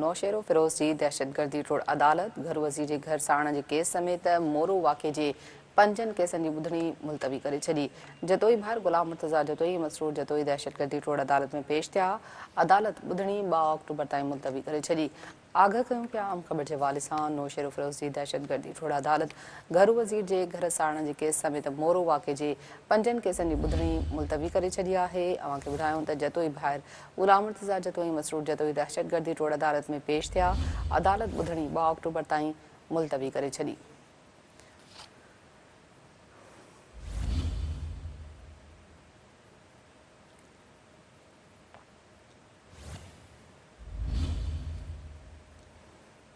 नौशेरो फिरोज जी दहशतगर्दी टोड़ अदालत घर वज़ीर जे घर साण जे केस समेत मोरो वाक़े जे 5 केसनि जी ॿुधणी मुलतवी करे छॾी। जतोई भार गुलाम मुर्तज़ा जतोई मसरूर जतोई दहशतगर्दी टोड़ अदालत में पेश थिया। अदालत ॿुधणी 2 अक्टूबर ताईं मुलतवी करे छॾी। आगाह कयूं पिया अम ख़बर जे हवाले सां नौशेरो फिरोज जी दहशतगर्दी टोड़ अदालत घर वज़ीर जे घर साण जे केस समेत मोरो वाक़े जे 5 केसनि जी ॿुधणी मुलतवी करे छॾी आहे। अव्हांखे ॿुधायूं त जतोई भाइर गुलाम मुर्तज़ा जतोई मसरूर जतोई दहशतगर्दी टोड़ अदालत में पेश थिया। अदालत ॿुधणी 2 अक्टूबर ताईं मुलतवी करे छॾी।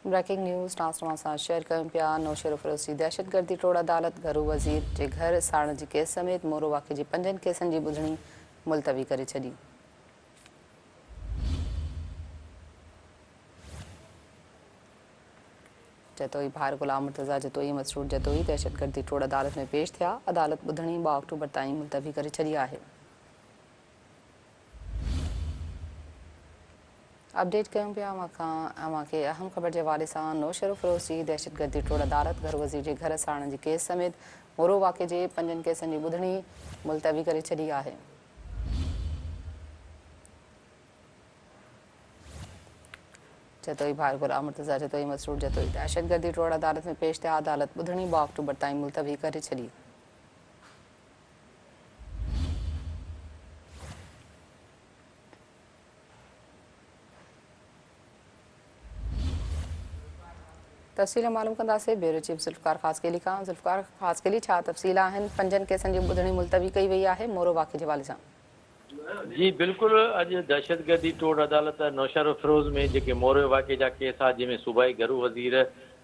ब्रेकिंग न्यूज़ ट्रांसफॉर्मा सां शेयर कयूं पिया। नौशेरो फिरोज जी दहशतगर्दी टोड़ अदालत घरू वज़ीर जे घर साण जे केस समेत मोरो वाक़े जे 5 केसनि जी ॿुधणी मुलतवी करे छॾी। जतोई भार गुलाम मुर्तज़ा जतोई मसरूर जतोई दहशतगर्दी टोड़ अदालत में पेश थिया। अदालत ॿुधणी 2 अक्टूबर ताईं मुलतवी करे छॾी आहे। अपडेट कयूं पिया अव्हांखे अहम ख़बर जे हवाले सां नौशेरो फिरोज जी दहशतगर्दी टोड़ अदालत घर वज़ीर जे घर साण जे केस समेत मोरो वाक़े जे 5 केसनि जी ॿुधणी मुलतवी करे छॾी आहे। जतोई भार गुलाम मुर्तज़ा जतोई मसरूर जतोई दहशतगर्दी टोड़ अदालत में पेश थिया। अदालत ॿुधणी 2 अक्टूबर ताईं मुलतवी करे छॾी। तफ़सील मालूम कंदासीं ब्यूरो चीफ ज़ुल्फ़िकार ख़ासकेली खां। ज़ुल्फ़िकार ख़ासकेली छा तफ़सील आहिनि? 5 केसनि जी ॿुधणी मुलतवी कई वई आहे मोरो वाक़े जे हवाले सां। जी बिल्कुलु अॼु दहशतगर्दी टोड़ अदालत नौशेरो फिरोज़ में जेके मोरो वाक़े जा केस आहे जंहिंमें सूबाई घरू वज़ीर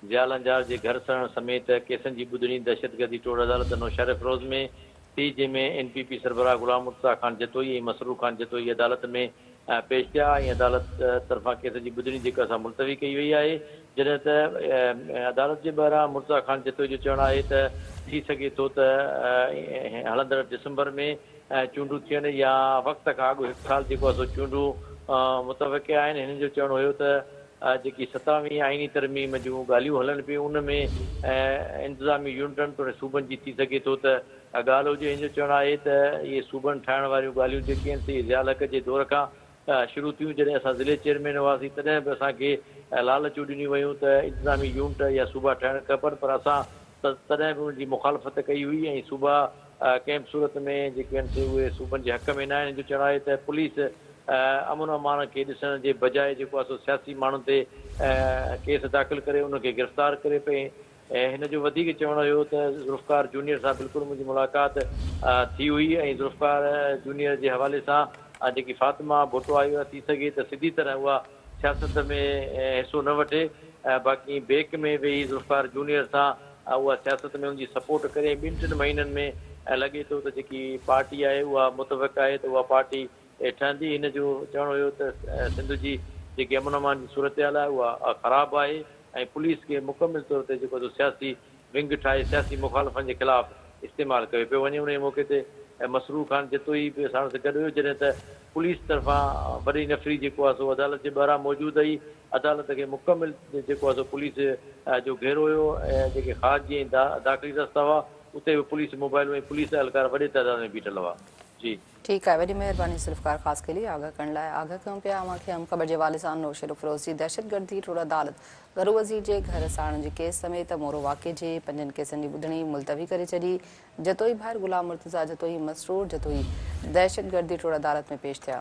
ज़ियाल अंजार जे घर सां समेत केसनि जी ॿुधणी दहशतगर्दी टोड़ अदालत नौशेरो फिरोज़ में थी, जंहिंमें NPP सरबराह गुलाम मुर्तज़ा ख़ान जतोई ऐं मसरूर ख़ान जतोई अदालत में पेश थिया ऐं अदालत तरफ़ां केस जी ॿुधणी जेका असां मुलतवी कई वई आहे। जॾहिं त अदालत जे ॿाहिरां मुर्तज़ा ख़ान जतोई जो चवणु आहे त थी सघे थो त हलंदड़ दिसंबर में चूंडूं थियनि या वक़्त खां अॻु 1 साल जेको आहे सो चूंडूं मुतवक़े आहिनि। हिननि जो चवणु हुयो त जेकी 27वीं आईनी तरमीम जूं ॻाल्हियूं हलनि पियूं उन में इंतिज़ामी यूनिटनि पिणु सूबनि जी थी सघे थो त ॻाल्हि हुजे। हिन जो चवणु आहे त इहे सूबनि ठाहिण वारियूं ॻाल्हियूं जेके आहिनि से ज़ियाल हक़ जे दौर खां शुरू थियूं। जॾहिं असां ज़िले चेयरमैन हुआसीं तॾहिं बि असांखे लालचूं ॾिनियूं वयूं त इंतिज़ामी यूनिट या सूबा ठाहिणु खपनि, पर असां तॾहिं बि उनजी मुखालफ़त कई हुई ऐं सूबा कंहिं बि सूरत में जेके आहिनि से उहे सूबनि जे हक़ में न आहिनि। जो चवणु आहे त पुलिस अमन अमान खे ॾिसण जे बजाए जेको आहे सो सियासी माण्हुनि ते केस दाख़िल करे उनखे गिरफ़्तार करे पई। ऐं हिन जो वधीक चवणु हुयो त ज़ुल्फ़िकार जूनियर सां बिल्कुलु मुंहिंजी मुलाक़ात थी हुई ऐं ज़ुल्फ़िकार जूनियर जे हवाले सां जेकी फ़ातिमा भुट्टो आई आहे थी सघे त सिधी तरह उहा सियासत में हिसो न वठे, बाक़ी बेक में वेही ज़ुल्फ़िकार जूनियर सां उहा सियासत में उनजी सपोर्ट करे 2-3 महीननि में लॻे थो त जेकी पार्टी आहे उहा मुतफ़क़ आहे त उहा पार्टी ठहंदी। हिन जो चवणु हुयो त सिंध जी जेकी अमन अमान जी सूरत हाल आहे उहा ख़राबु आहे ऐं पुलिस खे मुकमिल तौर ते जेको सियासी विंग ठाहे सियासी मुखालफ़नि जे ख़िलाफ़ इस्तेमालु कयो पियो वञे। उन मौक़े ते मसरूर ख़ान जतोई बि साण सां गॾु हुयो। जॾहिं त पुलिस तरफ़ां वॾी नफ़री जेको आहे सो अदालत जे ॿाहिरां मौजूदु हुई। अदालत खे मुकमिल जेको आहे सो पुलिस जो घेरो हुयो ऐं जेके ख़ारजी ऐं दाख़िली रस्ता हुआ उते बि पुलिस मोबाइलूं ऐं पुलिस एहलकार वॾे तइदाद में बीठल हुआ। जी ठीकु आहे, वॾी महिरबानी ज़ुल्फ़िकार ख़ासकेली आगाह करण लाइ। आगाह कयूं पिया अव्हांखे अहम ख़बर जे हवाले सां नौशेरो फिरोज़ जी दहशतगर्दी टोड़ अदालत घरू वज़ीर जे घर साण जे केस समेत मोरो वाक़े जे 5 केसनि जी ॿुधणी मुलतवी करे छॾी। जतोई भाइर गुलाम मुर्तज़ा जतोई मसरूर जतोई दहशतगर्दी टोड़ अदालत में पेश थिया।